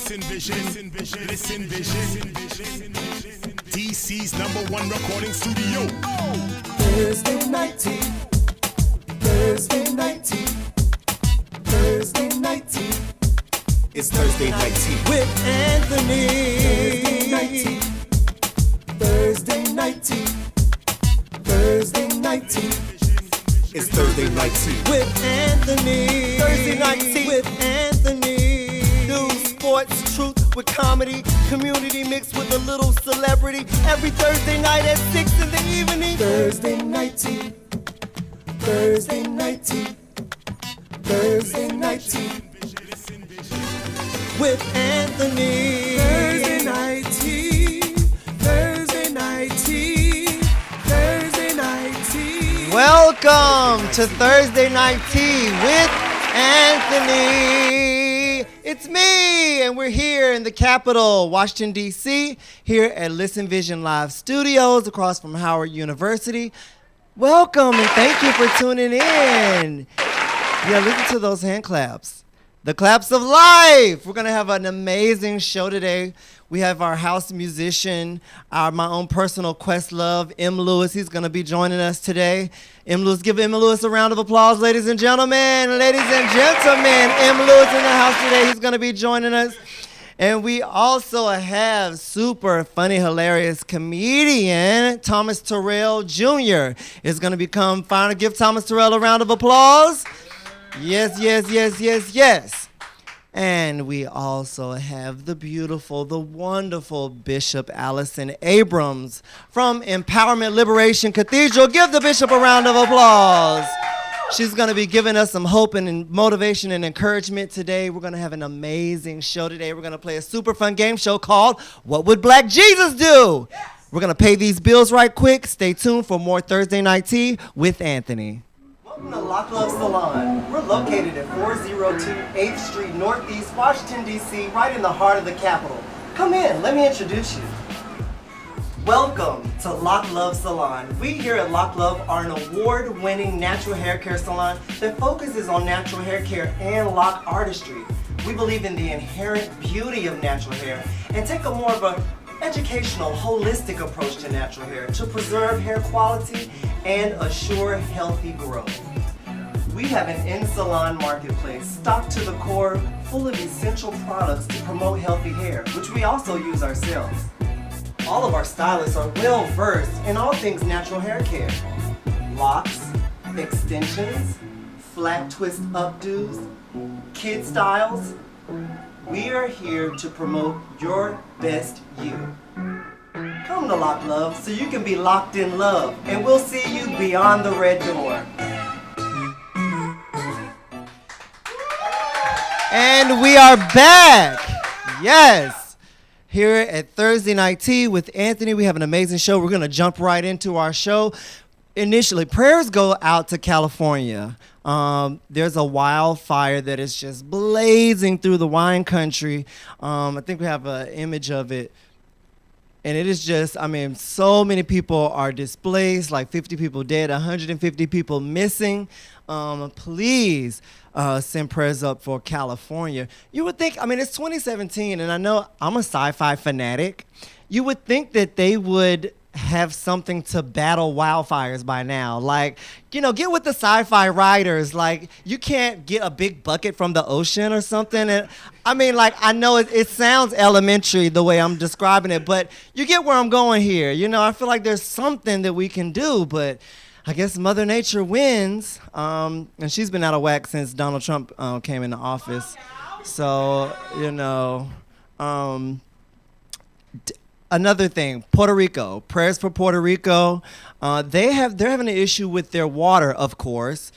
Listen Vision, Listen Vision, DC's #1 recording studio. Thursday night tea, Thursday night tea, Thursday night tea. It's Thursday night tea with Anthony. Thursday night tea, Thursday night tea, Thursday night tea. It's Thursday night tea with Anthony. Thursday night tea with Anthony. News, sports, truth with comedy. Community mixed with a little celebrity. Every Thursday night at 6 in the evening. Thursday night tea, Thursday night tea, Thursday night tea. With Anthony. Thursday night tea, Thursday night tea, Thursday night tea. Welcome to Thursday Night Tea with Anthony. It's me, and we're here in the capital, Washington, D.C., here at Listen Vision Live Studios across from Howard University. Welcome, and thank you for tuning in. Yeah, listen to those hand claps. The claps of life. We're going to have an amazing show today. We have our house musician, my own personal Questlove, M. Lewis. He's going to be joining us today. M. Lewis, give M. Lewis a round of applause, ladies and gentlemen. Ladies and gentlemen, M. Lewis in the house today. He's going to be joining us. And we also have super funny, hilarious comedian Thomas Terrell Jr. is going to become final. Give Thomas Terrell a round of applause. Yes, yes, yes, yes, yes. And we also have the beautiful, the wonderful Bishop Allison Abrams from Empowerment Liberation Cathedral. Give the bishop a round of applause. She's going to be giving us some hope and motivation and encouragement today. We're going to have an amazing show today. We're going to play a super fun game show called What Would Black Jesus Do? Yes. We're going to pay these bills right quick. Stay tuned for more Thursday Night Tea with Anthony. Welcome to Lock Love Salon. We're located at 402 8th Street, Northeast, Washington, D.C., right in the heart of the capital. Come in, let me introduce you. Welcome to Lock Love Salon. We here at Lock Love are an award-winning natural hair care salon that focuses on natural hair care and lock artistry. We believe in the inherent beauty of natural hair and take a more of a educational, holistic approach to natural hair to preserve hair quality and assure healthy growth. We have an in-salon marketplace stocked to the core, full of essential products to promote healthy hair, which we also use ourselves. All of our stylists are well-versed in all things natural hair care. Locks, extensions, flat twist updos, kid styles. We are here to promote your best you. Come to Lock Love so you can be locked in love, and we'll see you beyond the red door. And we are back. Yes. Here at Thursday Night Tea with Anthony, we have an amazing show. We're going to jump right into our show. Initially, prayers go out to California. There's a wildfire that is just blazing through the wine country. I think we have an image of it. And it is just, so many people are displaced, like 50 people dead, 150 people missing. Please send prayers up for California. You would think, it's 2017, and I know I'm a sci-fi fanatic. You would think that they would have something to battle wildfires by now. Like, get with the sci-fi writers. Like, you can't get a big bucket from the ocean or something. And I know it sounds elementary the way I'm describing it, but you get where I'm going here. I feel like there's something that we can do, but I guess Mother Nature wins. And she's been out of whack since Donald Trump came into office. So, another thing, Puerto Rico, prayers for Puerto Rico. They're having an issue with their water, of course.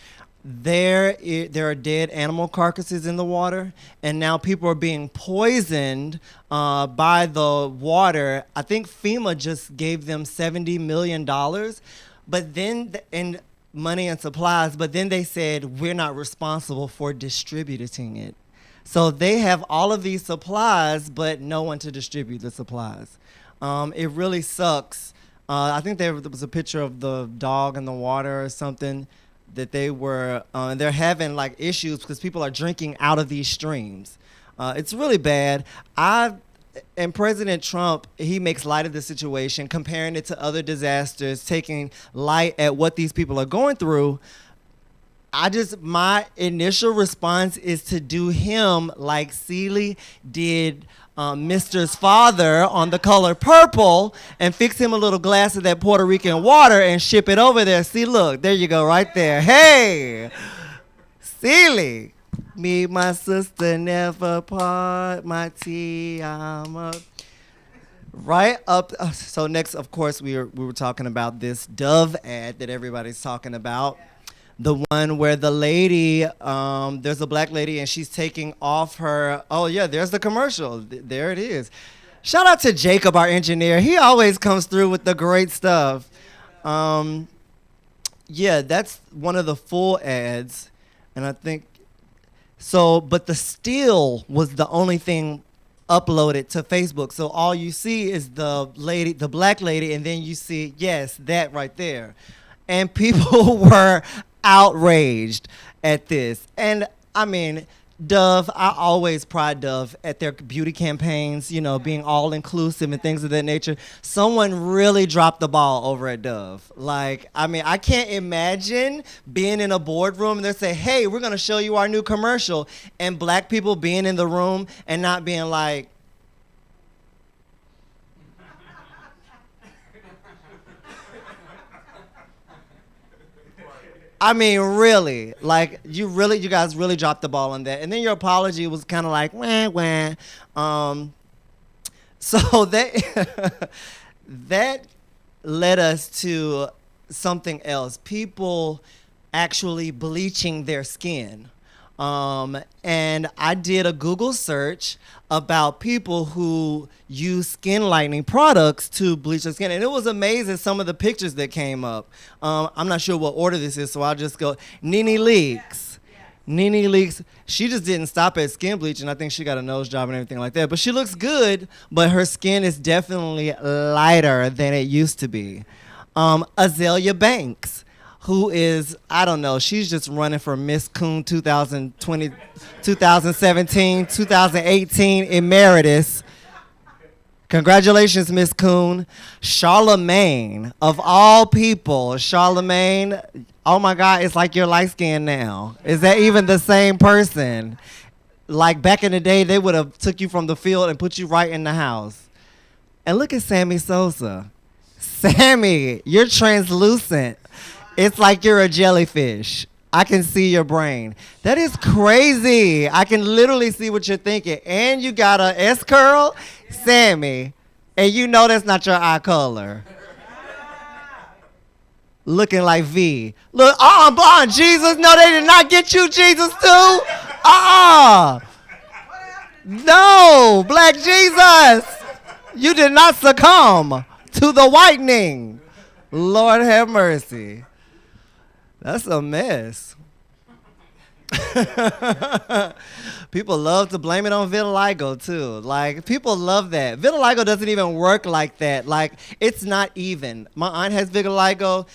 There are dead animal carcasses in the water, and now people are being poisoned by the water. I think FEMA just gave them $70 million, but then in money and supplies, but then they said we're not responsible for distributing it. So they have all of these supplies, but no one to distribute the supplies. It really sucks. I think there was a picture of the dog in the water or something that they were, they're having like issues because people are drinking out of these streams. It's really bad. And President Trump, he makes light of the situation, comparing it to other disasters, taking light at what these people are going through. My initial response is to do him like Celie did Mister's father on The Color Purple and fix him a little glass of that Puerto Rican water and ship it over there. See, look, there you go, right there. Hey, Celie. Me, my sister never part, my tea, I'm up. Right up. So next, of course, we were talking about this Dove ad that everybody's talking about. The one where the lady, there's a black lady and she's taking off her, oh yeah, there's the commercial. There it is. Shout out to Jacob, our engineer. He always comes through with the great stuff. Yeah, that's one of the full ads. And I think, so, but the still was the only thing uploaded to Facebook. So all you see is the lady, the black lady, and then you see, yes, that right there. And people were outraged at this. And I mean, Dove, I always pride Dove at their beauty campaigns, you know, being all inclusive and things of that nature. Someone really dropped the ball over at Dove. Like, I mean, I can't imagine being in a boardroom and they say, hey, we're going to show you our new commercial, and black people being in the room and not being like, I mean, really, like, you guys really dropped the ball on that. And then your apology was kind of like, wah, wah. So that, that led us to something else. People actually bleaching their skin. And I did a Google search about people who use skin lightening products to bleach their skin. And it was amazing, some of the pictures that came up. I'm not sure what order this is, so I'll just go. Nene Leakes. Nene Leakes, she just didn't stop at skin bleaching. I think she got a nose job and everything like that. But she looks good, but her skin is definitely lighter than it used to be. Azalea Banks, who is, I don't know, she's just running for Miss Coon 2020, 2017, 2018 emeritus. Congratulations, Miss Coon. Charlemagne, of all people, Charlemagne, oh my God, it's like you're light skinned now. Is that even the same person? Like back in the day, they would have took you from the field and put you right in the house. And look at Sammy Sosa. Sammy, you're translucent. It's like you're a jellyfish. I can see your brain. That is crazy. I can literally see what you're thinking. And you got a S-curl, Sammy, and you know that's not your eye color. Looking like V. Look, Jesus, no, they did not get you, Jesus, too. No, Black Jesus. You did not succumb to the whitening. Lord have mercy. That's a mess. People love to blame it on vitiligo too. Like, people love that. Vitiligo doesn't even work like that. Like, it's not even. My aunt has vitiligo.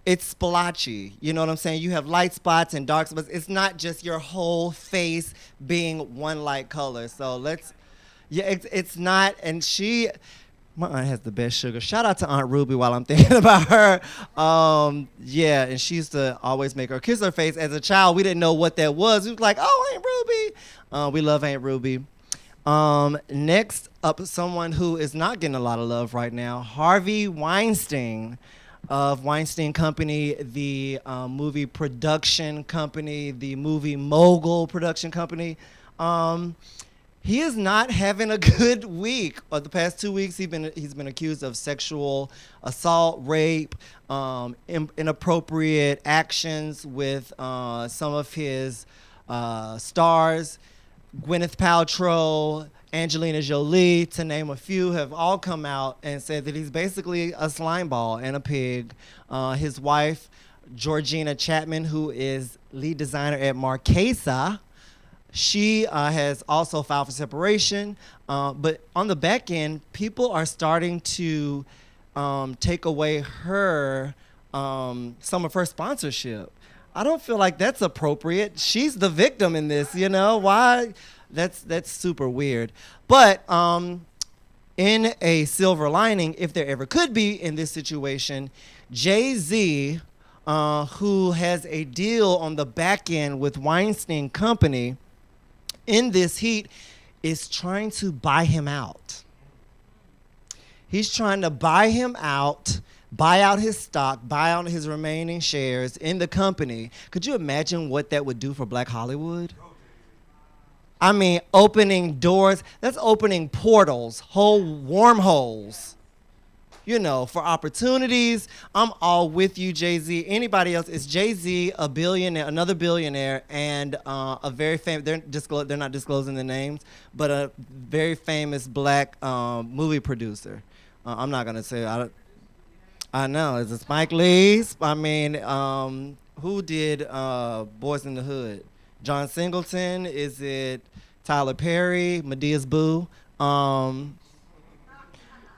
It's splotchy. You know what I'm saying? You have light spots and dark spots. It's not just your whole face being one light color. So it's not. And my aunt has the best sugar. Shout out to Aunt Ruby while I'm thinking about her. Yeah, and she used to always make her kiss her face. As a child, we didn't know what that was. We was like, oh, Aunt Ruby. We love Aunt Ruby. Next up, someone who is not getting a lot of love right now, Harvey Weinstein of Weinstein Company, the movie production company, the movie mogul production company. He is not having a good week. The past 2 weeks, he's been accused of sexual assault, rape, inappropriate actions with some of his stars. Gwyneth Paltrow, Angelina Jolie, to name a few, have all come out and said that he's basically a slime ball and a pig. His wife, Georgina Chapman, who is lead designer at Marquesa, she has also filed for separation, but on the back end, people are starting to take away some of her sponsorship. I don't feel like that's appropriate. She's the victim in this, you know? Why? That's super weird. But in a silver lining, if there ever could be in this situation, Jay-Z, who has a deal on the back end with Weinstein Company, in this heat, is trying to buy him out. He's trying to buy him out, buy out his stock, buy out his remaining shares in the company. Could you imagine what that would do for Black Hollywood? I mean, opening doors, that's opening portals, whole wormholes, you know, for opportunities. I'm all with you, Jay-Z. Anybody else? Is Jay-Z a billionaire, another billionaire, and a very famous, they're not disclosing the names, but a very famous black movie producer. I'm not going to say, I know, is it Spike Lee? I mean, who did Boys in the Hood? John Singleton? Is it Tyler Perry? Medea's Boo?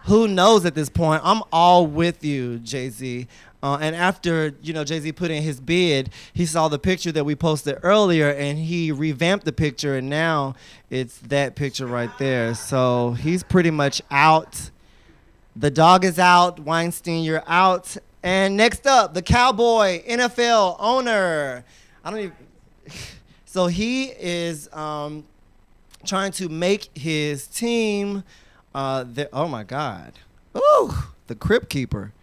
Who knows at this point? I'm all with you, Jay-Z. And after, you know, Jay-Z put in his bid, he saw the picture that we posted earlier, and he revamped the picture, and now it's that picture right there. So he's pretty much out. The dog is out. Weinstein, you're out. And next up, the Cowboy NFL owner. So he is trying to make his team. Oh my God! Ooh, the Crypt Keeper.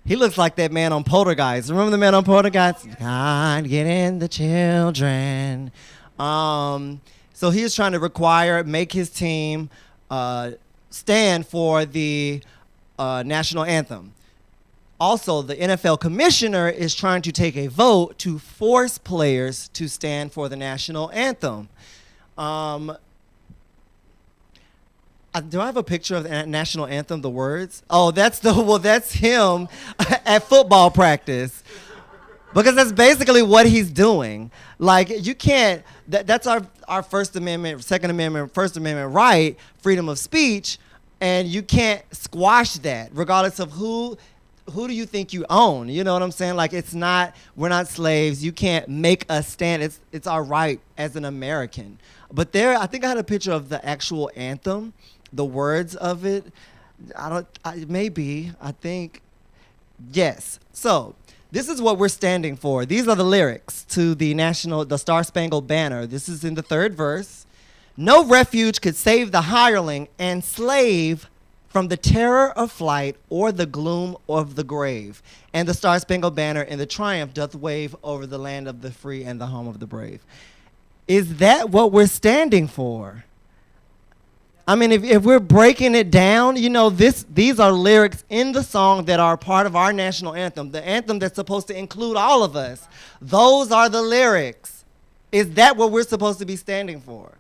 He looks like that man on Poltergeist. Remember the man on Poltergeist? God, get in the children. So he is trying to make his team stand for the national anthem. Also, the NFL commissioner is trying to take a vote to force players to stand for the national anthem. Do I have a picture of the national anthem, the words? Oh, that's him at football practice. Because that's basically what he's doing. Like, you can't, that's our First Amendment, Second Amendment, First Amendment right, freedom of speech, and you can't squash that, regardless of who do you think you own? You know what I'm saying? Like, we're not slaves. You can't make us stand. It's our right as an American. But I think I had a picture of the actual anthem, the words of it. I think, yes. So, this is what we're standing for. These are the lyrics to the Star Spangled Banner. This is in the third verse. No refuge could save the hireling and slave from the terror of flight or the gloom of the grave. And the Star Spangled Banner in the triumph doth wave over the land of the free and the home of the brave. Is that what we're standing for? I mean, if we're breaking it down, you know, these are lyrics in the song that are part of our national anthem, the anthem that's supposed to include all of us. Those are the lyrics. Is that what we're supposed to be standing for?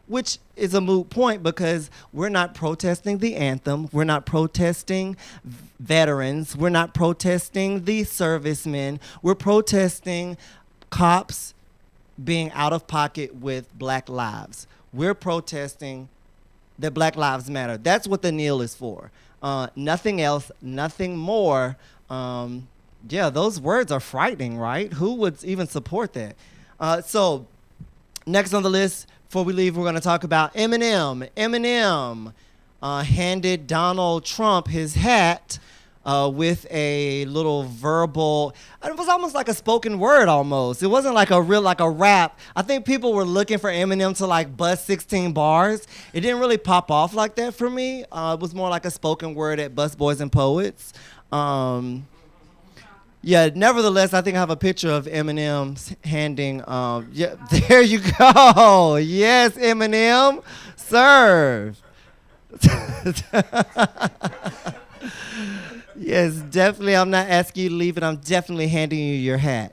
Which is a moot point because we're not protesting the anthem. We're not protesting veterans. We're not protesting the servicemen. We're protesting cops being out of pocket with Black lives. We're protesting that Black Lives Matter. That's what the kneel is for. Nothing else, nothing more. Yeah, those words are frightening, right? Who would even support that? So next on the list, before we leave, we're going to talk about Eminem. Eminem handed Donald Trump his hat with a little verbal, it was almost like a spoken word almost. It wasn't like a rap. I think people were looking for Eminem to like bust 16 bars. It didn't really pop off like that for me. It was more like a spoken word at Bus Boys and Poets. Yeah, nevertheless, I think I have a picture of Eminem handing, yeah, there you go. Yes, Eminem, serve. Yes, definitely. I'm not asking you to leave it. I'm definitely handing you your hat.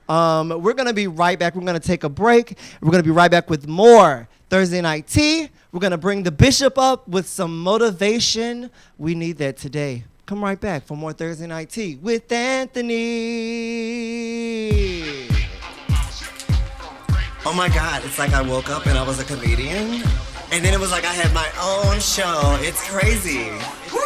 We're going to be right back. We're going to take a break. We're going to be right back with more Thursday Night Tea. We're going to bring the bishop up with some motivation. We need that today. Come right back for more Thursday Night Tea with Anthony. Oh my God, it's like I woke up and I was a comedian. And then it was like I had my own show. It's crazy. Woo!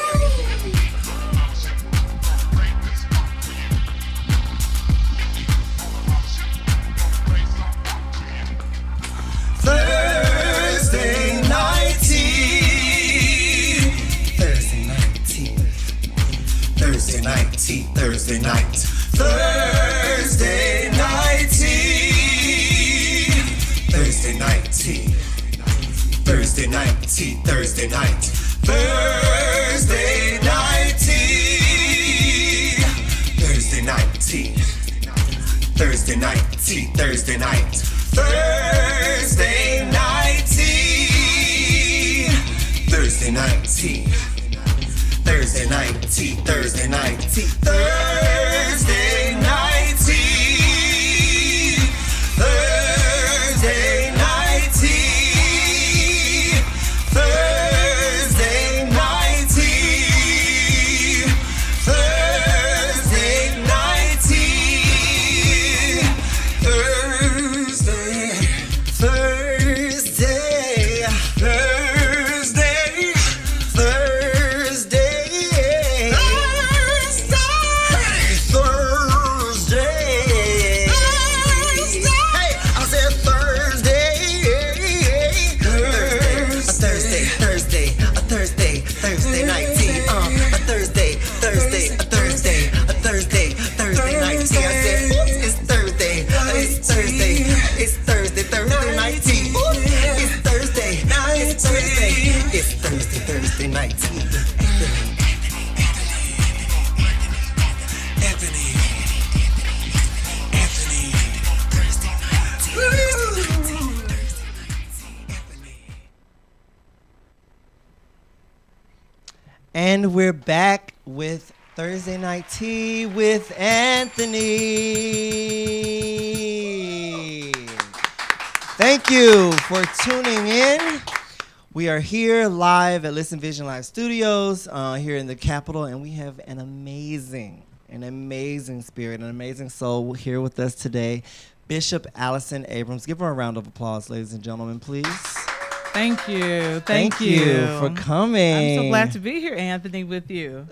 tea, Thursday night. Thursday night tea. Thursday night tea. Thursday night tea, Thursday night. Thursday night tea. Thursday night tea. Thursday night tea, Thursday night. Thursday night tea. Thursday night tea. Thursday night tea, Thursday night tea. Thursday night tea. Thursday night tea. Thursday night tea. Thursday night tea. Thursday. Thursday. Thursday. Thursday. Thursday. Hey, I said Thursday. Thursday night tea. A Thursday night tea. I said, oops, it's Thursday night tea. Oops, it's Thursday night tea. Anthony. Thursday night tea. And we're back with Thursday Night Tea with Anthony. Thank you for tuning in. We are here live at Listen Vision Live Studios here in the Capitol, and we have an amazing spirit, an amazing soul here with us today, Bishop Allison Abrams. Give her a round of applause, ladies and gentlemen, please. Thank you. Thank you for coming. I'm so glad to be here, Anthony, with you.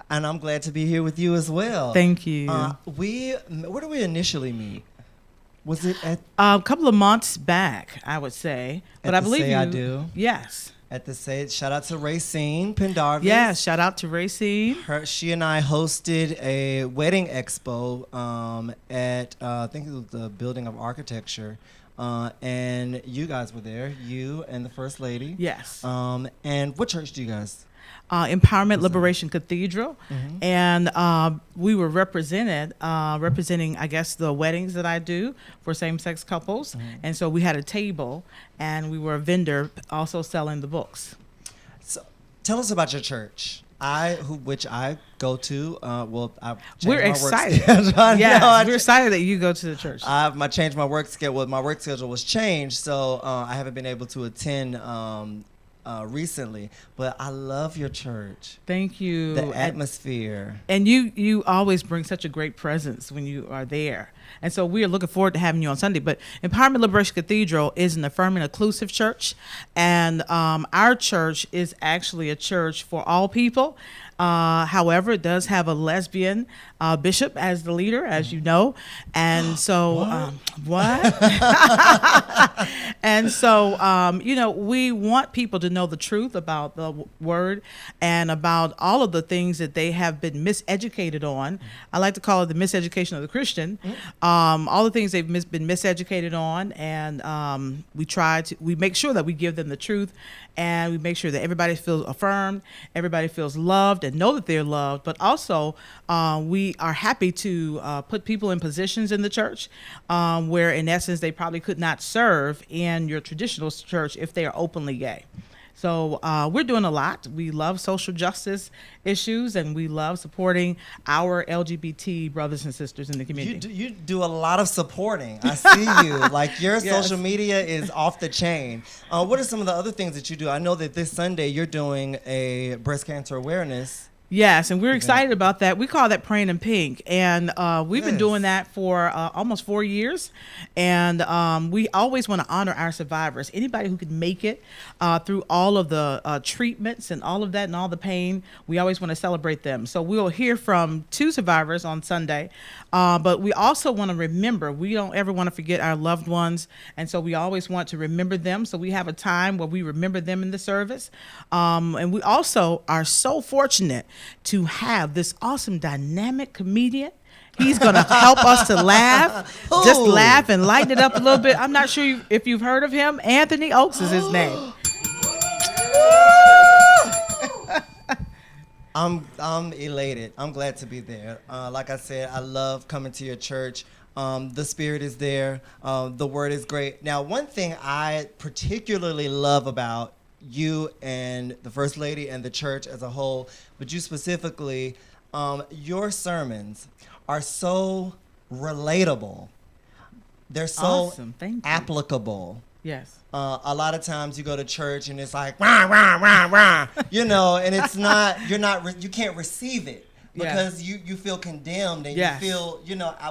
And I'm glad to be here with you as well. Thank you. Where did we initially meet? Was it at A couple of months back, I would say. But I the believe Say you. I Do? Yes. At the Say? Shout out to Racine Pendarvis. Yeah, shout out to Racine. She and I hosted a wedding expo at I think it was the Building of Architecture. And you guys were there, you and the First Lady. Yes. And what church do you guys? Empowerment Liberation Cathedral. Mm-hmm. And we were representing, I guess, the weddings that I do for same-sex couples. Mm-hmm. And so we had a table, and we were a vendor also selling the books. So, tell us about your church. Which I go to. We're excited. We're excited that you go to the church. I changed my work schedule. My work schedule was changed, so I haven't been able to attend recently. But I love your church. Thank you. The atmosphere. And you always bring such a great presence when you are there. And so we are looking forward to having you on Sunday. But Empowerment Liberation Cathedral is an affirming, inclusive church. And our church is actually a church for all people. However, it does have a lesbian bishop as the leader, as you know. And so, what? And so, we want people to know the truth about the word and about all of the things that they have been miseducated on. I like to call it the miseducation of the Christian. All the things they've been miseducated on. And we make sure that we give them the truth, and we make sure that everybody feels affirmed, everybody feels loved and know that they're loved. But also, we are happy to put people in positions in the church where, in essence, they probably could not serve in your traditional church if they are openly gay. So we're doing a lot. We love social justice issues, and we love supporting our LGBT brothers and sisters in the community. You do a lot of supporting. I see you. Like, your social media is off the chain. What are some of the other things that you do? I know that this Sunday you're doing a breast cancer awareness. Yes, and we're excited about that. We call that Praying in Pink, and we've been doing that for almost 4 years, and we always want to honor our survivors. Anybody who could make it through all of the treatments and all of that and all the pain, we always want to celebrate them. So we'll hear from 2 survivors on Sunday, but we also want to remember, we don't ever want to forget our loved ones, and so we always want to remember them. So we have a time where we remember them in the service, and we also are so fortunate to have this awesome dynamic comedian. He's going to help us to laugh, just Ooh. laugh and lighten it up a little bit. I'm not sure if you've heard of him. Anthony Oakes is his name. I'm elated. I'm glad to be there. Like I said, I love coming to your church. The spirit is there. The word is great. Now, one thing I particularly love about you and the First Lady and the church as a whole, but you specifically, your sermons are so relatable. They're so Awesome. Thank you. applicable. Yes. A lot of times you go to church and it's like rah rah rah rah, and it's not you can't receive it because you feel condemned and Yes. you feel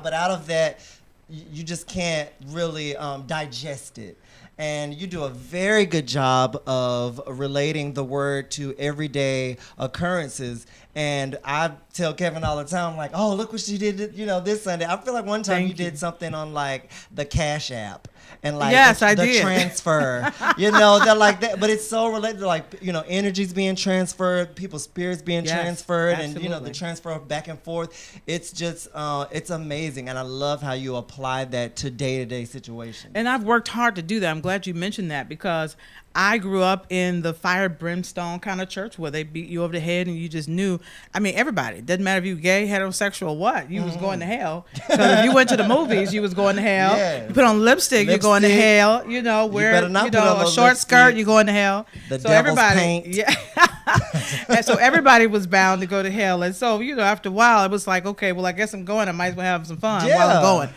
but out of that you just can't really digest it. And you do a very good job of relating the word to everyday occurrences. And I tell Kevin all the time, I'm like, oh, look what she did, this Sunday. I feel like one time Thank you did something on like the Cash App and like Yes, the I did. transfer, they're like that. But it's so related to like, energies being transferred, people's spirits being Yes, transferred, and absolutely. the transfer back and forth. It's just, it's amazing. And I love how you apply that to day-to-day situations. And I've worked hard to do that. I'm glad you mentioned that because I grew up in the fire brimstone kind of church where they beat you over the head and you just knew. I mean, everybody. Doesn't matter if you were gay, heterosexual, or what. You was going to hell. Because if you went to the movies, you was going to hell. Yes. You put on lipstick, you're going to Lipstick. hell. Wear better not put on a no short skirt, lipstick. you're going to hell. The so devil's everybody, paint. yeah. And so everybody was bound to go to hell. And so, after a while, it was like, okay, well, I guess I'm going. I might as well have some fun while I'm going.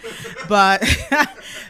But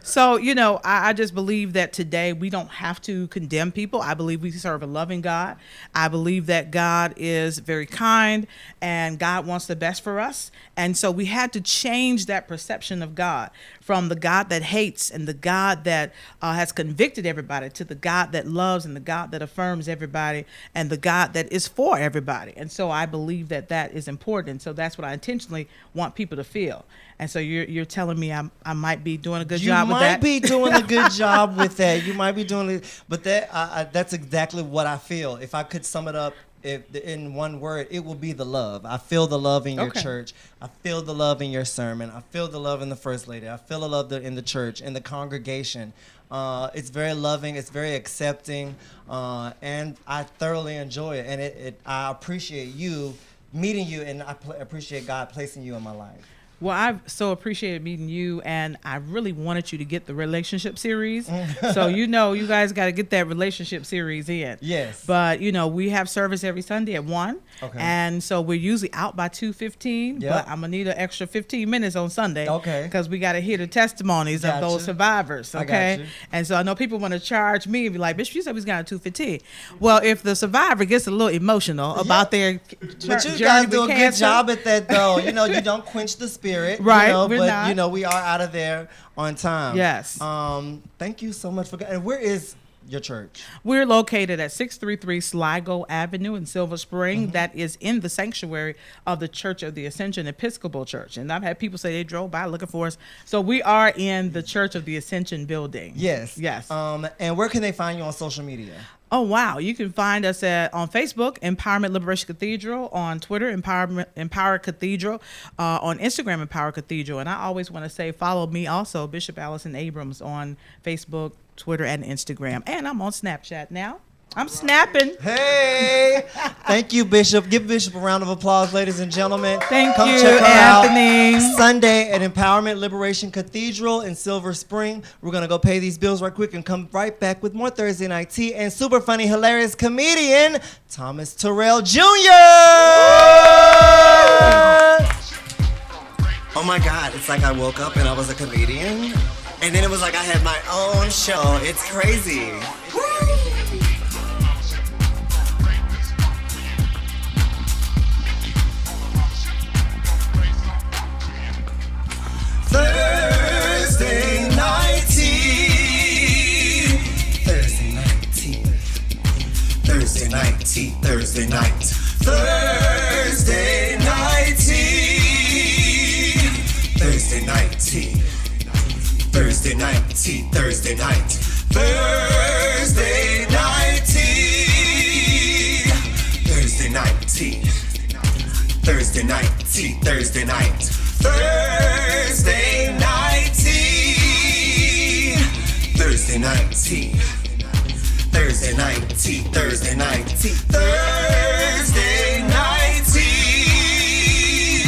so, I just believe that today we don't have to condemn people. I believe we serve a loving God. I believe that God is very kind and God wants the best for us. And so we had to change that perception of God from the God that hates and the God that has convicted everybody to the God that loves and the God that affirms everybody and the God that is for everybody. And so I believe that that is important. So that's what I intentionally want people to feel. And so you're telling me I might be doing a good job with that? You might be doing a good job with that. You might be doing it. But that's exactly what I feel. If I could sum it up in one word, it will be the love. I feel the love in your church. I feel the love in your sermon. I feel the love in the First Lady. I feel the love in the church, in the congregation. It's very loving. It's very accepting. And I thoroughly enjoy it. And I appreciate you meeting you, and I appreciate God placing you in my life. Well, I've so appreciated meeting you, and I really wanted you to get the relationship series. So, you guys got to get that relationship series in. Yes. But, we have service every Sunday at 1. Okay. And so we're usually out by 2:15, Yep. but I'm going to need an extra 15 minutes on Sunday. Okay. Because we got to hear the testimonies of Gotcha. those survivors, I okay? got you. And so I know people want to charge me and be like, Bishop, you said we was got 2:15. Well, if the survivor gets a little emotional about their But you journey guys do a with good cancer, job at that, though. You don't quench the spirit. Right, we're but not. we are out of there on time. Yes. Thank you so much and where is your church? We're located at 633 Sligo Avenue in Silver Spring. That is in the sanctuary of the Church of the Ascension Episcopal Church. And I've had people say they drove by looking for us. So we are in the Church of the Ascension building. Yes. Yes. And where can they find you on social media? Oh, wow. You can find us on Facebook, Empowerment Liberation Cathedral, on Twitter, Empower Cathedral, on Instagram, Empower Cathedral. And I always want to say, follow me also, Bishop Allison Abrams, on Facebook, Twitter, and Instagram. And I'm on Snapchat now. I'm snapping. Hey, thank you, Bishop. Give Bishop a round of applause, ladies and gentlemen. Thank Come you, check her Anthony. out Sunday at Empowerment Liberation Cathedral in Silver Spring. We're going to go pay these bills right quick and come right back with more Thursday Night Tea and super funny, hilarious comedian, Thomas Terrell Jr. Oh my God, it's like I woke up and I was a comedian. And then it was like I had my own show. It's crazy. Thursday Night Tea. Thursday Night Tea. Thursday Night Tea. Thursday Night. Thursday Night Tea. Thursday Night Tea. Thursday Night Tea. Thursday Night. Thursday Night Tea. Thursday Night Tea. Thursday night tea, Thursday night. Thursday night tea. Thursday night tea. Thursday night tea, Thursday night tea. Thursday night tea.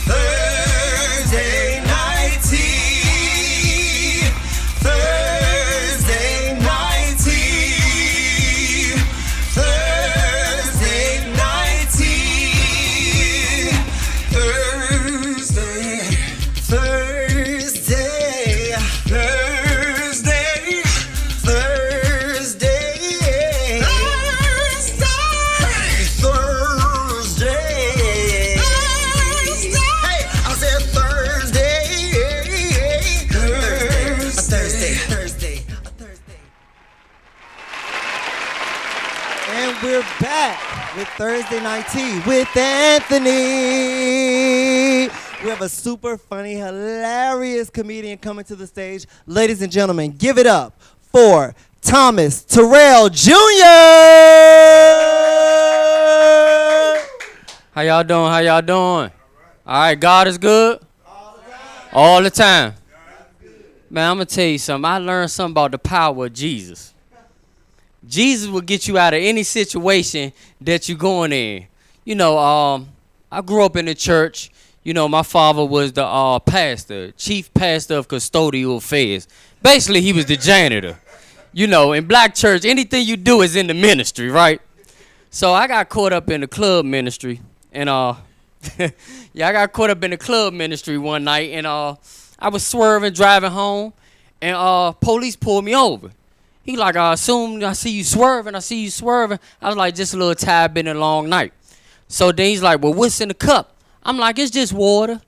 Thursday night tea. Thursday night tea. Thursday night tea. Thursday. Thursday. Thursday. Thursday. Thursday. Hey, I said Thursday. Thursday. Thursday. And we're back with Thursday Night Tea with Anthony. We have a super funny, hilarious comedian coming to the stage. Ladies and gentlemen, give it up for Thomas Terrell Jr. How y'all doing? How y'all doing? All right, God is good? All the time. Man, I'm going to tell you something. I learned something about the power of Jesus. Jesus will get you out of any situation that you're going in. You know, I grew up in the church. You know, my father was the pastor, chief pastor of custodial affairs. Basically, he was the janitor. You know, in black church, anything you do is in the ministry, right? So I got caught up in the club ministry. And, yeah, I got caught up in the club ministry one night. And I was swerving, driving home. And police pulled me over. He like, I assume I see you swerving. I was like, just a little tad bit in a long night. So then he's like, well, what's in the cup? I'm like, it's just water.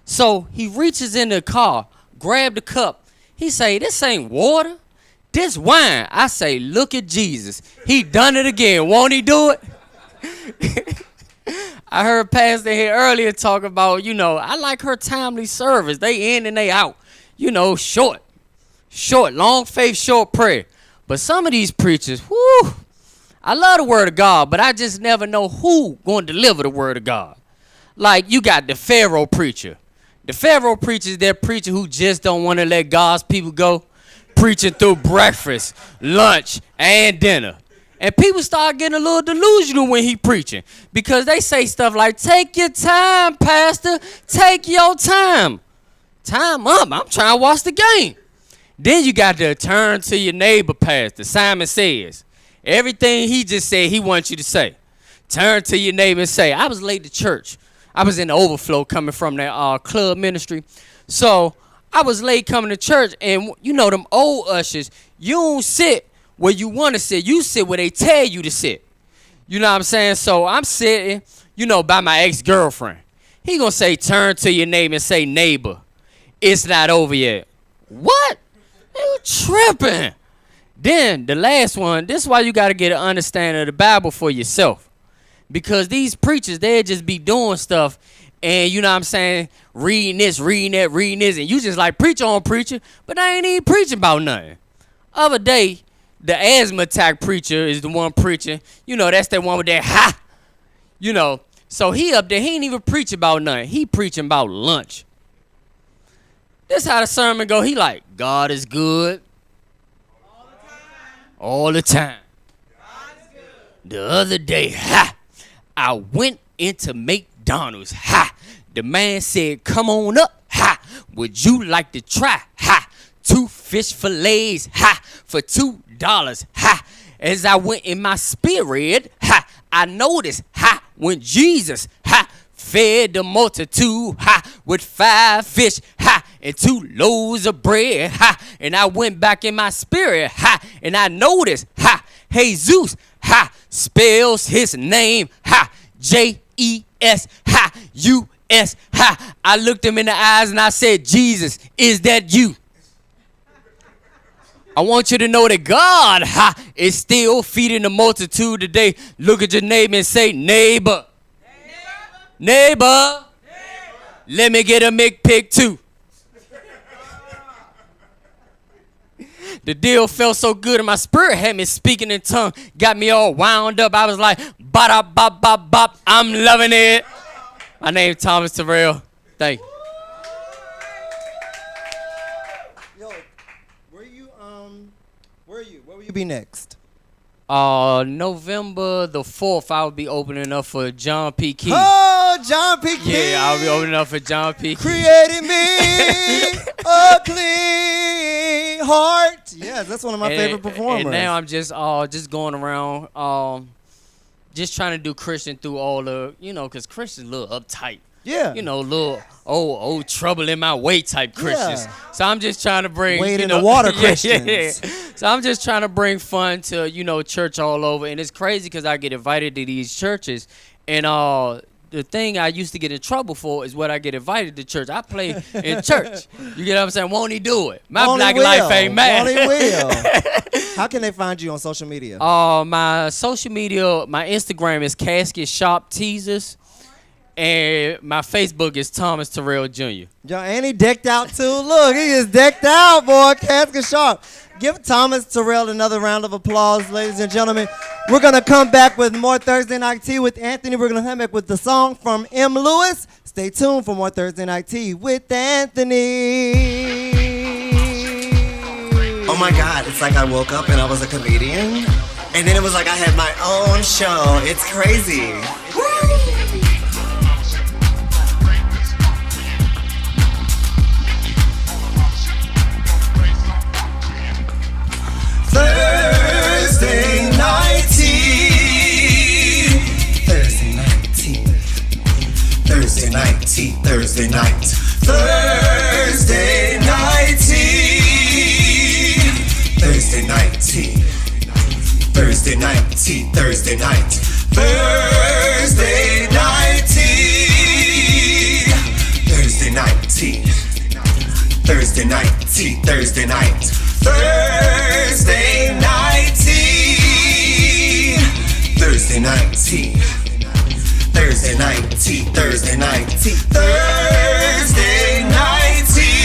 So he reaches in the car, grab the cup. He say, this ain't water. This wine. I say, look at Jesus. He done it again. Won't he do it? I heard Pastor here earlier talk about, you know, I like her timely service. They in and they out. You know, short, long faith, short prayer. But some of these preachers, whoo, I love the word of God, but I just never know who going to deliver the word of God. Like, you got the Pharaoh preacher. The Pharaoh preacher is that preacher who just don't want to let God's people go, preaching through breakfast, lunch, and dinner. And people start getting a little delusional when he preaching because they say stuff like, take your time, pastor, take your time. Time up, I'm trying to watch the game. Then you got to turn to your neighbor, pastor. Simon Says. Everything he just said, he wants you to say. Turn to your neighbor and say, I was late to church. I was in the overflow coming from that club ministry. So I was late coming to church, and you know them old ushers, you don't sit where you want to sit. You sit where they tell you to sit. You know what I'm saying? So I'm sitting, you know, by my ex-girlfriend. He gonna say, turn to your neighbor and say, neighbor, it's not over yet. What? You tripping. Then the last one, this is why you got to get an understanding of the Bible for yourself. Because these preachers, they just be doing stuff and, you know what I'm saying, reading this, reading that, reading this, and you just like, preach on preaching, but I ain't even preaching about nothing. Other day, the asthma attack preacher is the one preaching. You know, that's that one with that ha. You know, so he up there, he ain't even preach about nothing. He preaching about lunch. This how the sermon go. He like, God is good. All the time. God is good. The other day, ha, I went into McDonald's, ha. The man said, come on up, ha. Would you like to try, ha? 2 fish fillets, ha, for $2, ha. As I went in my spirit, ha, I noticed, ha, when Jesus, ha, fed the multitude, ha, with 5 fish, ha, and 2 loaves of bread, ha. And I went back in my spirit, ha, and I noticed, ha, Jesus, ha, spells his name, ha, J-E-S, ha, U-S, ha. I looked him in the eyes and I said, Jesus, is that you? I want you to know that God, ha, is still feeding the multitude today. Look at your neighbor and say, neighbor. Neighbor. Let me get a McPick too. The deal felt so good in my spirit, had me speaking in tongue, got me all wound up. I was like, ba-da-bop-bop-bop, I'm loving it. My name Thomas Terrell. Thank you. Yo, where will you be next? November the 4th, I will be opening up for John P. Key. Oh, John P. Key. Yeah, I'll be opening up for John P. Key. Creating me a clean heart. Yes, that's one of my favorite performers. And now I'm just going around, just trying to do Christian through all the, because Christian's a little uptight. Yeah. Little old trouble in my way type Christians. Yeah. So I'm just trying to bring Wade in the water Christians. Yeah. So I'm just trying to bring fun to, church all over. And it's crazy because I get invited to these churches. And the thing I used to get in trouble for is what I get invited to church. I play in church. You get what I'm saying? Won't he do it? My black life ain't mad. Won't he will. How can they find you on social media? My social media, my Instagram is Casket Shop Teasers. And my Facebook is Thomas Terrell Jr. Yo, and he decked out too. Look, he is decked out, boy. Casket Sharp. Give Thomas Terrell another round of applause, ladies and gentlemen. We're going to come back with more Thursday Night Tea with Anthony. We're going to come back with the song from M. Lewis. Stay tuned for more Thursday Night Tea with Anthony. Oh my God, it's like I woke up and I was a comedian. And then it was like I had my own show. It's crazy. Thursday night tea. Thursday night tea. Thursday night tea. Thursday night. Thursday night tea. Thursday night tea. Thursday night tea. Thursday night. Thursday night tea. Thursday night tea. Thursday night tea. Thursday night. Thursday night tea. Thursday night tea. Thursday night tea. Thursday night tea. Thursday night tea.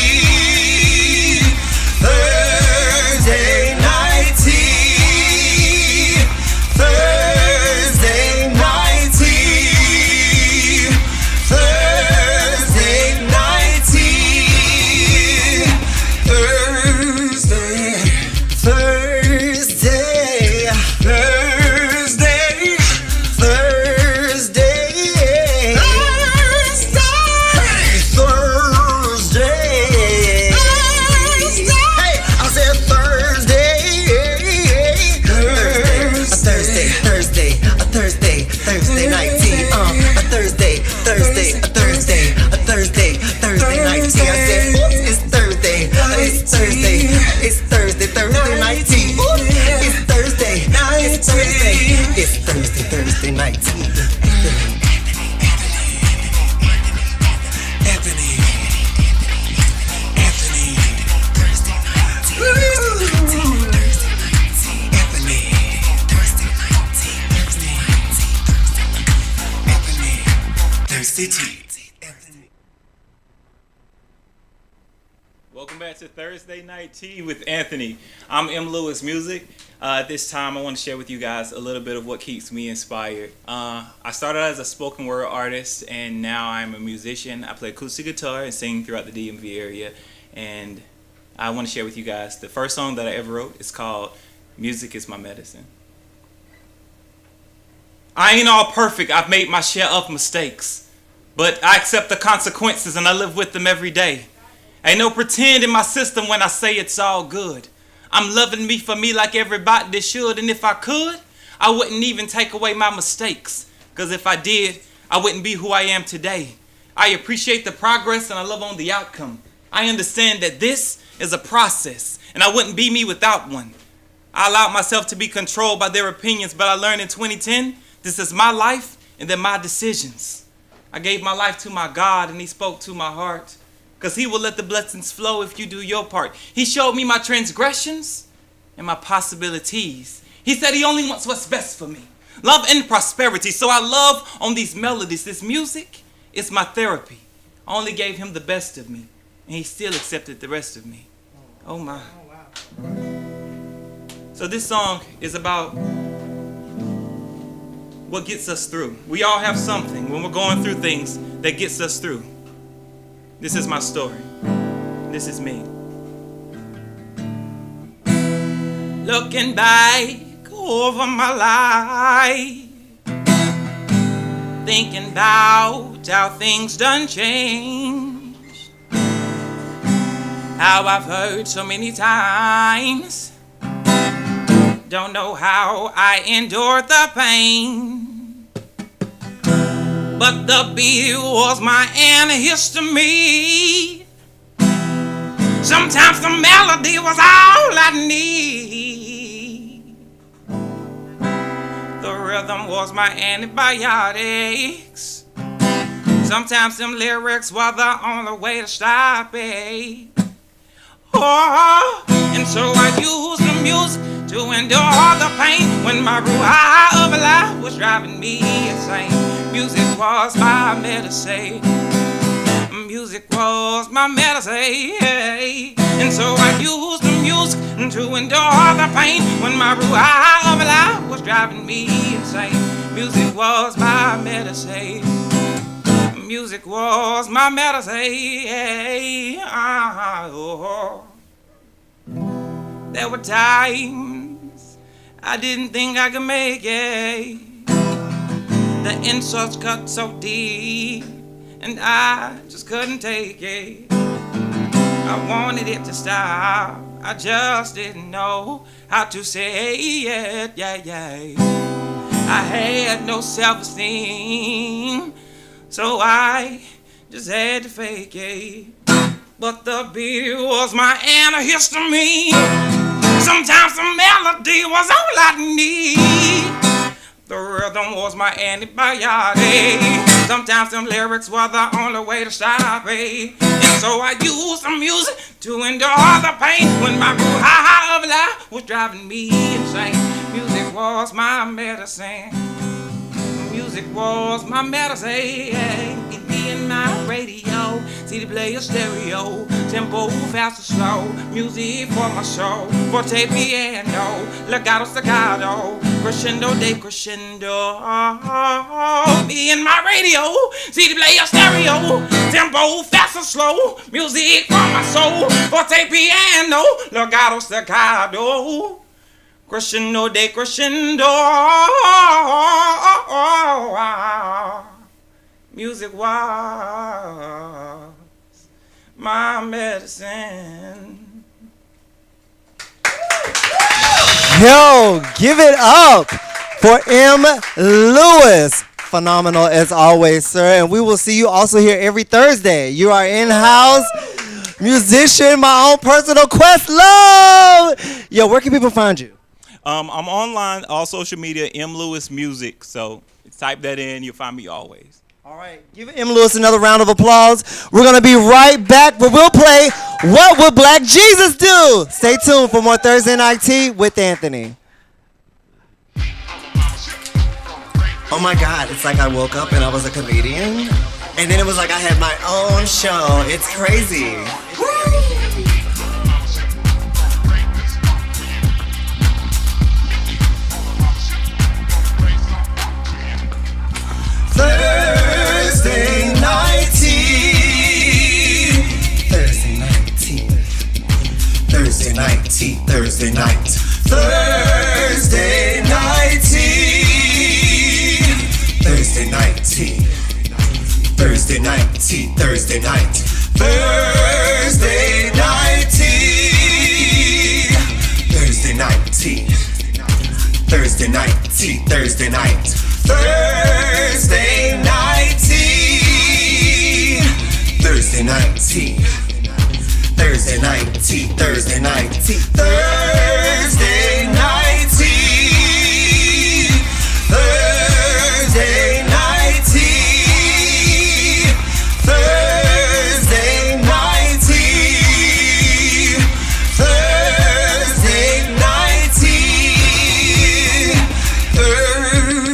Thursday night tea. Thursday night tea. Thursday night tea. Thursday. Thursday, Thursday, Thursday, Thursday, Hey, I said Thursday, Thursday night tea, a Thursday night tea. I said, oops, it's Thursday, it's Thursday night tea. It's Thursday night tea. Anthony. Thursday night tea. Anthony. Thursday night tea. Anthony. Thursday tea. Welcome back to Thursday Night Tea with Anthony. I'm M. Lewis Music. At this time, I want to share with you guys a little bit of what keeps me inspired. I started out as a spoken word artist, and now I'm a musician. I play acoustic guitar and sing throughout the DMV area. And I want to share with you guys the first song that I ever wrote. It's called Music is My Medicine. I ain't all perfect. I've made my share of mistakes. But I accept the consequences and I live with them every day. Ain't no pretend in my system when I say it's all good. I'm loving me for me like everybody that should. And if I could, I wouldn't even take away my mistakes. Because if I did, I wouldn't be who I am today. I appreciate the progress and I love on the outcome. I understand that this is a process and I wouldn't be me without one. I allowed myself to be controlled by their opinions, but I learned in 2010, this is my life and they're my decisions. I gave my life to my God and he spoke to my heart. Because he will let the blessings flow if you do your part. He showed me my transgressions and my possibilities. He said he only wants what's best for me. Love and prosperity. So I love on these melodies. This music is my therapy. I only gave him the best of me. And he still accepted the rest of me. Oh my. So this song is about what gets us through. We all have something when we're going through things that gets us through. This is my story. This is me. Looking back over my life, thinking about how things done changed, how I've heard so many times, don't know how I endured the pain, but the beat was my antihistamine. Sometimes the melody was all I need. The rhythm was my antibiotics. Sometimes them lyrics were the only way to stop it. Oh, and so I used the music to endure the pain when my ruah of life was driving me insane. Music was my medicine. Music was my medicine. And so I used the music to endure the pain when my ruah of life was driving me insane. Music was my medicine. Music was my medicine. Oh. There were times I didn't think I could make it. The insults cut so deep, and I just couldn't take it. I wanted it to stop, I just didn't know how to say it, yeah. I had no self-esteem, so I just had to fake it. But the beat was my antihistamine. Sometimes the melody was all I need. The rhythm was my antibiotic. Sometimes them lyrics were the only way to stop it. And so I used the music to endure the pain when my ruah of life was driving me insane. Music was my medicine. Music was my medicine. It be in my radio, CD player, stereo, tempo, fast or slow. Music for my soul, forte, piano, legato, staccato, crescendo, decrescendo. Me in my radio, CD player, stereo, tempo, fast or slow. Music for my soul, forte, piano, legato, staccato, crescendo, decrescendo. Music was my medicine. Yo, give it up for M. Lewis. Phenomenal as always, sir. And we will see you also here every Thursday. You are in-house musician, my own personal Questlove. Yo, where can people find you? I'm online, all social media, M. Lewis Music. So type that in, you'll find me always. All right, give M. Lewis another round of applause. We're going to be right back, but we'll play What Would Black Jesus Do? Stay tuned for more Thursday Night Tea with Anthony. Oh my God, it's like I woke up and I was a comedian. And then it was like I had my own show. It's crazy. Thursday Night Tea. Thursday Night Tea. Thursday Night Tea. Thursday Night. Thursday Night Tea. Thursday Night Tea. Thursday Night Tea. Thursday Night. Thursday Night Tea. Thursday Night Tea. Thursday Night Tea. Thursday Night. Thursday Night Tea. Thursday Night Tea. Thursday Night Tea. Thursday Night Tea. Thursday Night Tea. Thursday Night Tea. Thursday Night Tea. Thursday Night Tea.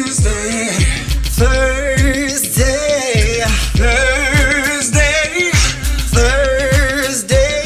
Thursday. Thursday. Thursday. Thursday.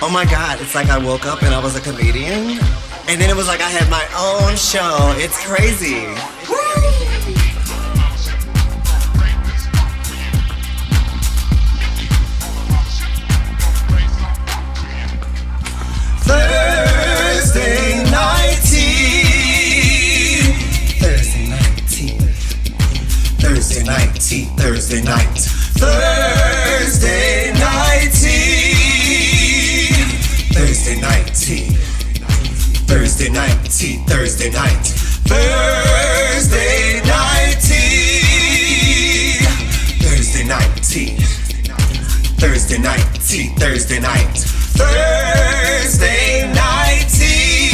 Oh my God, it's like I woke up and I was a comedian. And then it was like I had my own show. It's crazy. Thursday night tea. Thursday night tea. Thursday night tea. Thursday night. Thursday night tea. Thursday night tea. Thursday night tea. Thursday night. Thursday night tea. Thursday night tea. Thursday night tea. Thursday night. Thursday night tea.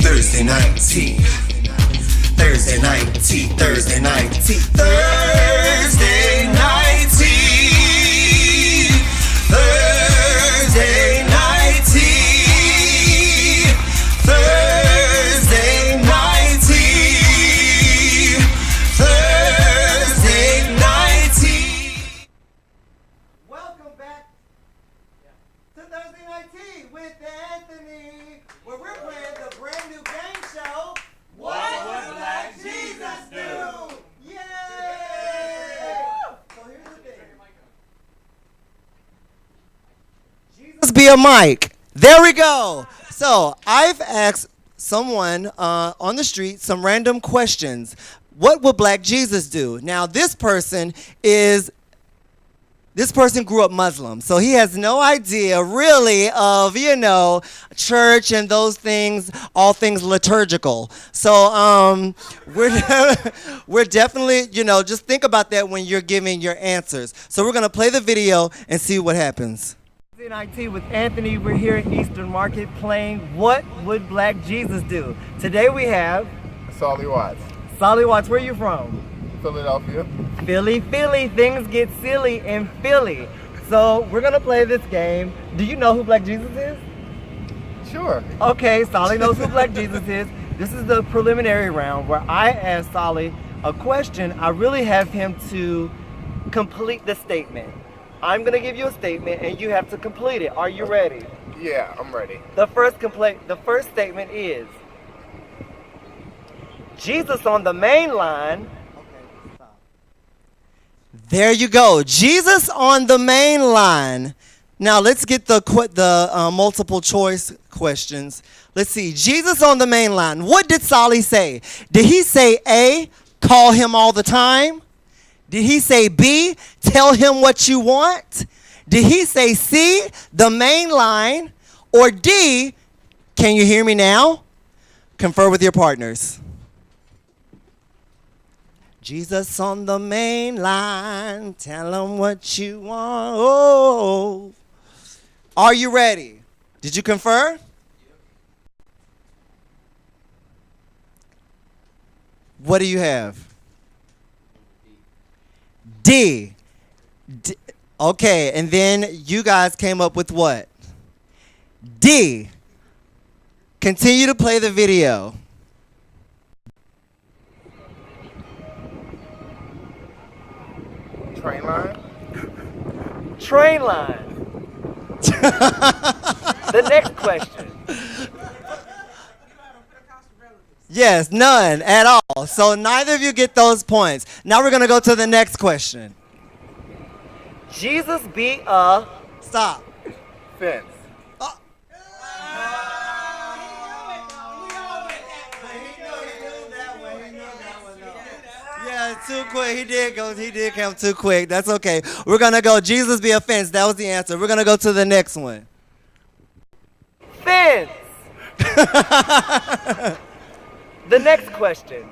Thursday night tea. Thursday night tea. Thursday night tea. Thursday night tea. Thursday night tea. Thursday night tea. Thursday night tea. Welcome back to Thursday Night Tea with Anthony, where we're playing the brand new game show, What Would Black Jesus Do? Yay! So here's the thing. Jesus be a mic. There we go. So I've asked someone on the street some random questions. What would Black Jesus do? Now this person grew up Muslim, so he has no idea really of, church and those things, all things liturgical. So we're definitely, just think about that when you're giving your answers. So we're going to play the video and see what happens. IT with Anthony, we're here at Eastern Market playing What Would Black Jesus Do? Today we have Solly Watts, Solly Watts. Where are you from? Philadelphia. Philly, things get silly in Philly. So we're gonna play this game. Do you know who Black Jesus is? Sure. Okay, Solly knows who Black Jesus is. This is the preliminary round where I ask Solly a question. I really have him to complete the statement. I'm gonna give you a statement and you have to complete it. Are you ready? Yeah, I'm ready. The first statement is Jesus on the main line. There you go. Jesus on the main line. Now let's get the multiple choice questions. Let's see. Jesus on the main line. What did Solly say? Did he say A, call him all the time? Did he say B, tell him what you want? Did he say C, the main line? Or D, can you hear me now? Confer with your partners. Jesus on the main line, tell him what you want. Oh. Are you ready? Did you confer? What do you have? D. Okay, and then you guys came up with what? D. Continue to play the video. Train line. Train line. The next question. Yes, none at all. So neither of you get those points. Now we're going to go to the next question. Jesus be a... Stop. Fence. Yeah, too quick. He did come too quick. That's okay. We're going to go Jesus be a fence. That was the answer. We're going to go to the next one. Fence. The next question.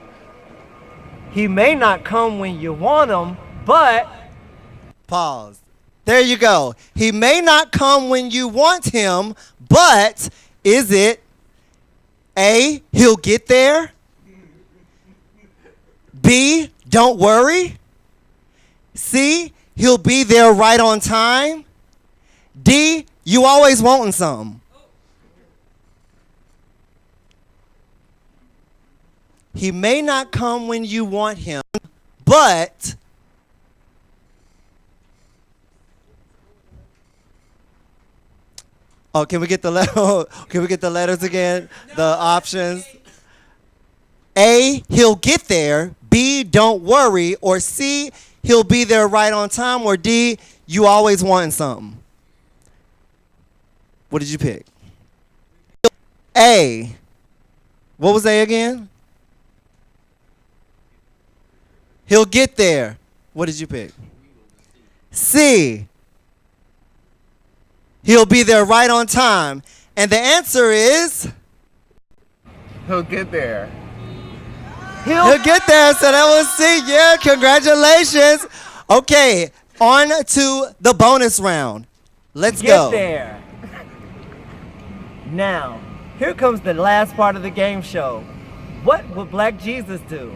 He may not come when you want him, but... Pause. There you go. He may not come when you want him, but is it A, he'll get there? B, don't worry? C, he'll be there right on time? D, you always wanting something? He may not come when you want him, but Oh, can we get the can we get the letters again? The options. A, he'll get there. B, don't worry. Or C, he'll be there right on time. Or D, you always wanting something. What did you pick? A. What was A again? He'll get there. What did you pick? C. He'll be there right on time. And the answer is? He'll get there. He'll get there. So that was C. Yeah, congratulations. Okay, on to the bonus round. Let's go. Get there. Now, here comes the last part of the game show. What would Black Jesus do?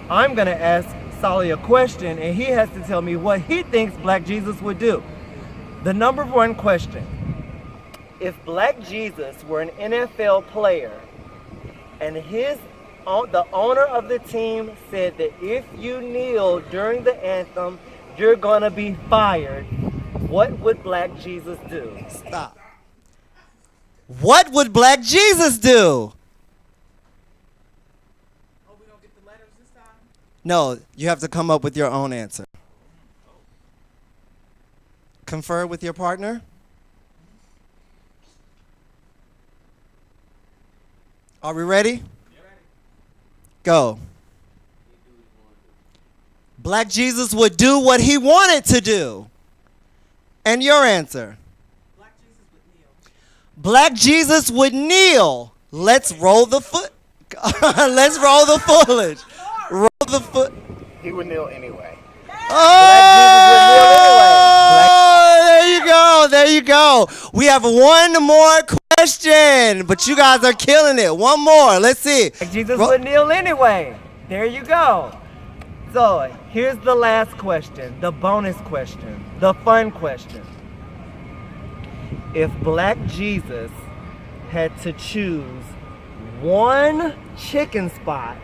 I'm gonna ask Solly a question and he has to tell me what he thinks Black Jesus would do. The number one question. If Black Jesus were an NFL player and the owner of the team said that if you kneel during the anthem, you're gonna be fired, what would Black Jesus do? Stop. What would Black Jesus do? Oh, we don't get the letters this time? No, you have to come up with your own answer. Confer with your partner. Are we ready? Go. Black Jesus would do what he wanted to do. And your answer? Black Jesus would kneel. Let's roll the foot. Let's roll the footage. Roll the foot. He would kneel anyway. Oh, there you go. There you go. We have one more question, but you guys are killing it. One more. Let's see. Black Jesus would kneel anyway. There you go. So here's the last question, the bonus question, the fun question. If Black Jesus had to choose one chicken spot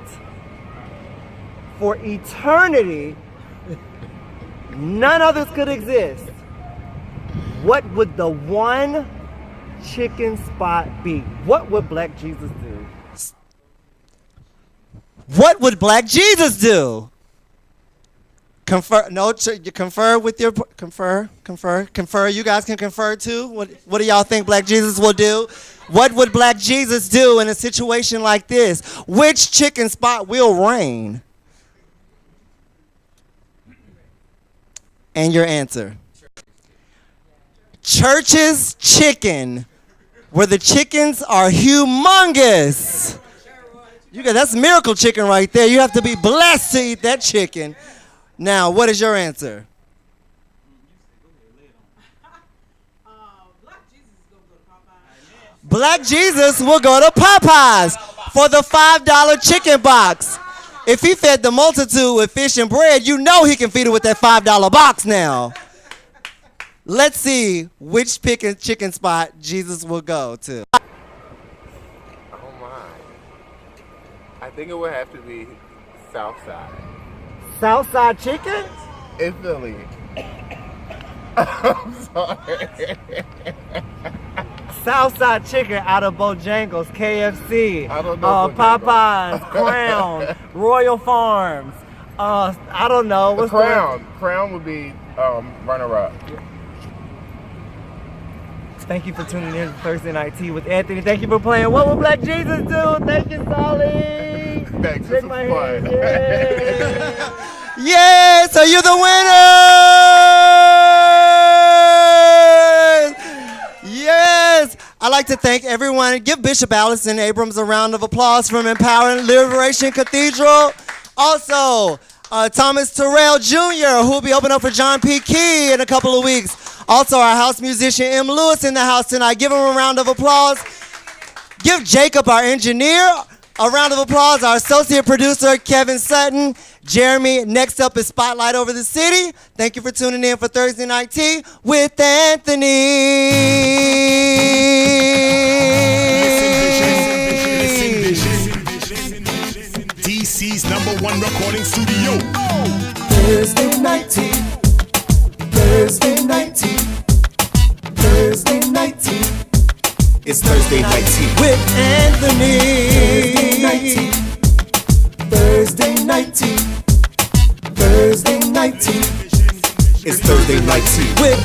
for eternity, none others could exist, what would the one chicken spot be? What would Black Jesus do? What would Black Jesus do? Confer. No, you confer with your confer. You guys can confer too. What do y'all think Black Jesus will do? What would Black Jesus do in a situation like this? Which chicken spot will reign? And your answer. Church's chicken, where the chickens are humongous. That's miracle chicken right there. You have to be blessed to eat that chicken. Now, what is your answer? Black Jesus will go to Popeyes for the $5 chicken box. If he fed the multitude with fish and bread, you know he can feed it with that $5 box now. Let's see which chicken spot Jesus will go to. Oh my. I think it would have to be Southside. Southside chicken? In Philly. I'm sorry. Southside chicken out of Bojangles, KFC, I don't know Popeyes, Crown, Royal Farms. I don't know. The What's Crown. Crown would be runner-up. Thank you for tuning in to Thursday Night Tea with Anthony. Thank you for playing What Would Black Jesus Do? Thank you, Solly. Thanks. Shake This was my fun. hand. Yeah. Yes, so you're the winners! Yes! I'd like to thank everyone. Give Bishop Allison Abrams a round of applause from Empowering Liberation Cathedral. Also, Thomas Terrell Jr., who will be opening up for John P. Key in a couple of weeks. Also, our house musician, M. Lewis, in the house tonight. Give him a round of applause. Give Jacob, our engineer, a round of applause. Our associate producer, Kevin Sutton. Jeremy, next up is Spotlight Over the City. Thank you for tuning in for Thursday Night Tea with Anthony. DC's #1 recording studio. Thursday night tea. Thursday night tea. Thursday night tea. Thursday night tea with Anthony. Thursday night tea. Thursday night tea. Thursday night tea. It's Thursday night tea with